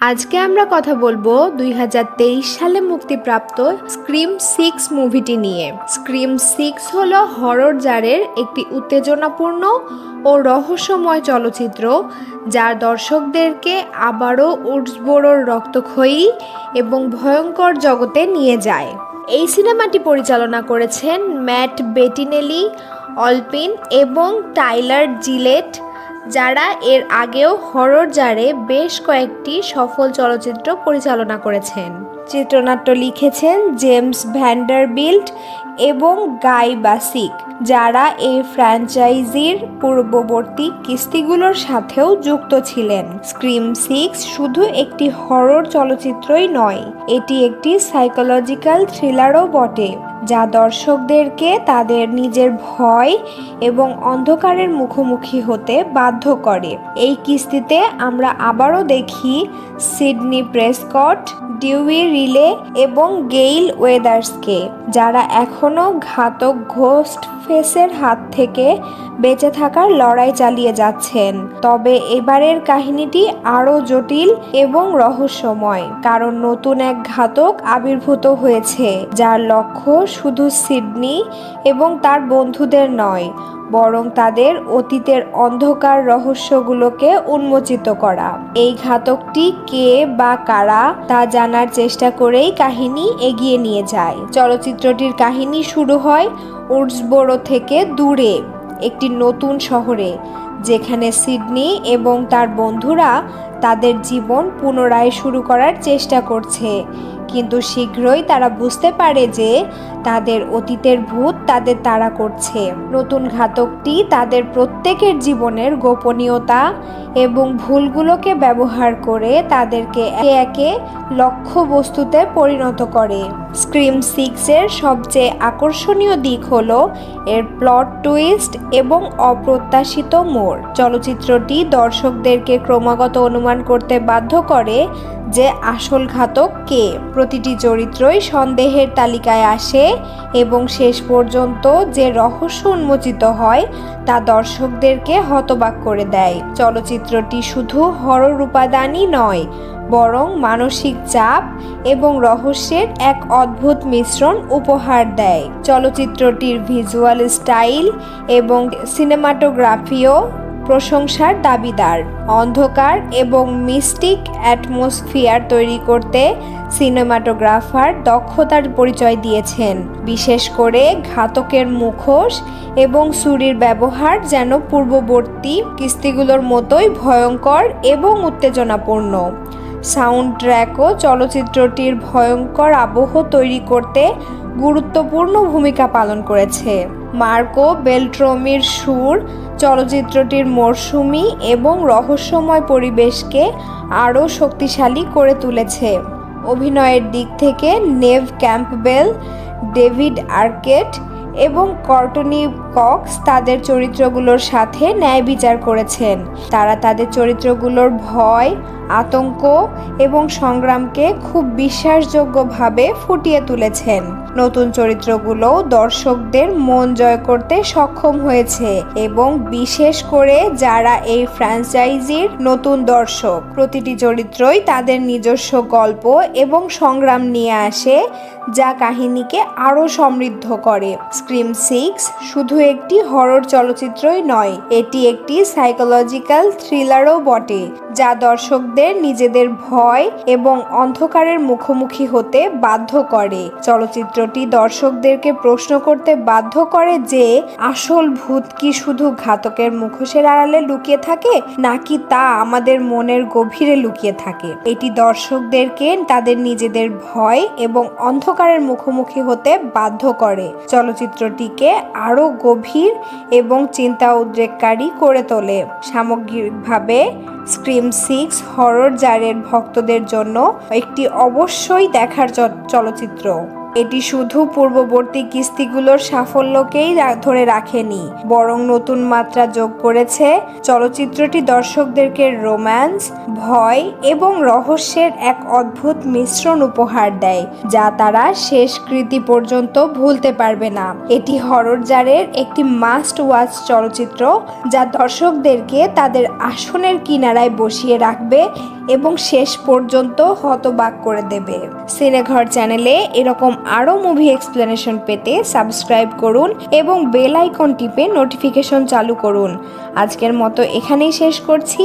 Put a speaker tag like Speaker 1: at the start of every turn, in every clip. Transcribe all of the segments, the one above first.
Speaker 1: আজকে আমরা কথা বলবো 2023 সালে মুক্তিপ্রাপ্ত স্ক্রিম 6 মুভিটি নিয়ে। স্ক্রিম 6 হলো হরর জারের একটি উত্তেজনাপূর্ণ ও রহস্যময় চলচ্চিত্র, যা দর্শকদেরকে আবারও উডসবোরোর রক্তক্ষয়ী এবং ভয়ঙ্কর জগতে নিয়ে যায়। এই সিনেমাটি পরিচালনা করেছেন ম্যাট বেটিনেলি, অলপিন এবং টাইলার জিলেট, যারা এর আগেও হরর জারে বেশ কয়েকটি সফল চলচ্চিত্র পরিচালনা করেছেন। চিত্রনাট্য লিখেছেন জেমস ভ্যান্ডারবিল্ট এবং গাই বাসিক, যারা এই ফ্র্যাঞ্চাইজির পূর্ববর্তী কিস্তিগুলোর সাথেও যুক্ত ছিলেন। স্ক্রিম 6 শুধু একটি হরর চলচ্চিত্রই নয়, এটি একটি সাইকোলজিক্যাল থ্রিলারও বটে, যা দর্শকদেরকে তাদের নিজের ভয় এবং অন্ধকারের মুখোমুখি হতে বাধ্য করে। এই কিস্তিতে আমরা আবারও দেখি সিডনি প্রেসকট, ডিউই রিলে এবং গেইল ওয়েদার্সকে, যারা এখনও ঘাতক ঘোস্ট ফেসের হাত থেকে বেঁচে থাকার লড়াই চালিয়ে যাচ্ছেন। তবে এবারের কাহিনীটি আরও জটিল এবং রহস্যময়, কারণ নতুন এক ঘাতক আবির্ভূত হয়েছে, যার লক্ষ্য শুধু সিডনি এবং তার বন্ধুদের নয়, বরং তাদের অতীতের অন্ধকার রহস্যগুলোকে উন্মোচিত করা। এই ঘাতকটি কে বা কারা তা জানার চেষ্টা করেই কাহিনী এগিয়ে নিয়ে যায়। চলচ্চিত্রটির কাহিনী শুরু হয় উডসবোরো থেকে দূরে একটি নতুন শহরে, যেখানে সিডনি এবং তার বন্ধুরা তাদের জীবন পুনরায় শুরু করার চেষ্টা করছে, কিন্তু শীঘ্রই তারা বুঝতে পারে যে তাদের অতীতের ভূত তাদের তাড়া করছে। নতুন ঘাতকটি তাদের প্রত্যেকের জীবনের গোপনীয়তা এবং ভুলগুলোকে ব্যবহার করে তাদেরকে একে একে লক্ষ্যবস্তুতে পরিণত করে। স্ক্রিম 6 এর সবচেয়ে আকর্ষণীয় দিক হলো এর প্লট টুইস্ট এবং অপ্রত্যাশিত মোড়। চলচ্চিত্রটি দর্শকদেরকে ক্রমাগত অনুমান করতে বাধ্য করে যে আসল ঘাতক কে। প্রতিটি চরিত্রই সন্দেহের তালিকায় আসে এবং শেষ পর্যন্ত যে রহস্য উন্মোচিত হয় তা দর্শকদেরকে হতবাক করে দেয়। চলচ্চিত্রটি শুধু হরর উপাদানই নয়, বরং মানসিক চাপ এবং রহস্যের এক অদ্ভুত মিশ্রণ উপহার দেয়। চলচ্চিত্রটির ভিজুয়াল স্টাইল এবং সিনেমাটোগ্রাফিও প্রশংসার দাবিদার। অন্ধকার এবং মিস্টিক অ্যাটমসফিয়ার তৈরি করতে সিনেমাটোগ্রাফার দক্ষতার পরিচয় দিয়েছেন। বিশেষ করে ঘাতকের মুখোশ এবং ছুরির ব্যবহার যেন পূর্ববর্তী কিস্তিগুলোর মতোই ভয়ঙ্কর এবং উত্তেজনাপূর্ণ। সাউন্ড ট্র্যাকও চলচ্চিত্রটির ভয়ঙ্কর আবহ তৈরি করতে গুরুত্বপূর্ণ ভূমিকা পালন করেছে। মার্কো বেলট্রমির সুর চলচ্চিত্রটির মরশুমি এবং রহস্যময় পরিবেশকে আরও শক্তিশালী করে তুলেছে। অভিনয়ের দিক থেকে নেভ ক্যাম্পবেল, ডেভিড আর্কেট এবং কর্টনি কক্স তাদের চরিত্রগুলোর সাথে ন্যায় বিচার করেছেন। তারা তাদের চরিত্রগুলোর ভয়, আতঙ্ক এবং সংগ্রামকে খুব বিশ্বাসযোগ্যভাবে ফুটিয়ে তুলেছেন। নতুন চরিত্রগুলো দর্শকদের মন জয় করতে সক্ষম হয়েছে, এবং বিশেষ করে যারা এই ফ্র্যাঞ্চাইজির নতুন দর্শক। প্রতিটি চরিত্রই তাদের নিজস্ব গল্প এবং সংগ্রাম নিয়ে আসে, যা কাহিনীকে আরও সমৃদ্ধ করে। স্ক্রিম 6 শুধু একটি হরর চলচ্চিত্রই নয়, এটি একটি সাইকোলজিক্যাল থ্রিলারও বটে, যা দর্শকদের নিজেদের ভয় এবং অন্ধকারের মুখোমুখি হতে বাধ্য করে। চলচ্চিত্রটি দর্শকদেরকে প্রশ্ন করতে বাধ্য করে যে আসল ভূত কি শুধু ঘাতকের মুখোশের আড়ালে লুকিয়ে থাকে, নাকি তা আমাদের মনের গভীরে লুকিয়ে থাকে। এটি দর্শকদেরকে তাদের নিজেদের ভয় এবং অন্ধকারের মুখোমুখি হতে বাধ্য করে, চলচ্চিত্রটিকে আরও গভীর এবং চিন্তা উদ্রেককারী করে তোলে। সামগ্রিকভাবে স্ক্রিম 6 হরর জারের ভক্তদের জন্য একটি অবশ্যই দেখার চলচ্চিত্র। এটি শুধু পূর্ববর্তী কিস্তিগুলোর সাফল্যকেই ধরে রাখেনি, বরং নতুন মাত্রা যোগ করেছে। চলচ্চিত্রটি দর্শকদেরকে রোম্যান্স, ভয় এবং রহস্যের এক অদ্ভুত মিশ্রণ উপহার দেয়, যা তারা শেষ কৃতি পর্যন্ত ভুলতে পারবে না। এটি হরর জারের একটি মাস্ট ওয়াচ চলচ্চিত্র, যা দর্শকদেরকে তাদের আসনের কিনারায় বসিয়ে রাখবে এবং শেষ পর্যন্ত হতবাক করে দেবে। সিনেঘর চ্যানেলে এরকম আরও মুভি এক্সপ্লেনেশন পেতে সাবস্ক্রাইব করুন এবং বেল আইকন টিপে নোটিফিকেশন চালু করুন। আজকের মতো এখানেই শেষ করছি,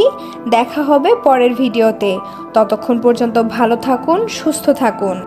Speaker 1: দেখা হবে পরের ভিডিওতে। ততক্ষণ পর্যন্ত ভালো থাকুন, সুস্থ থাকুন।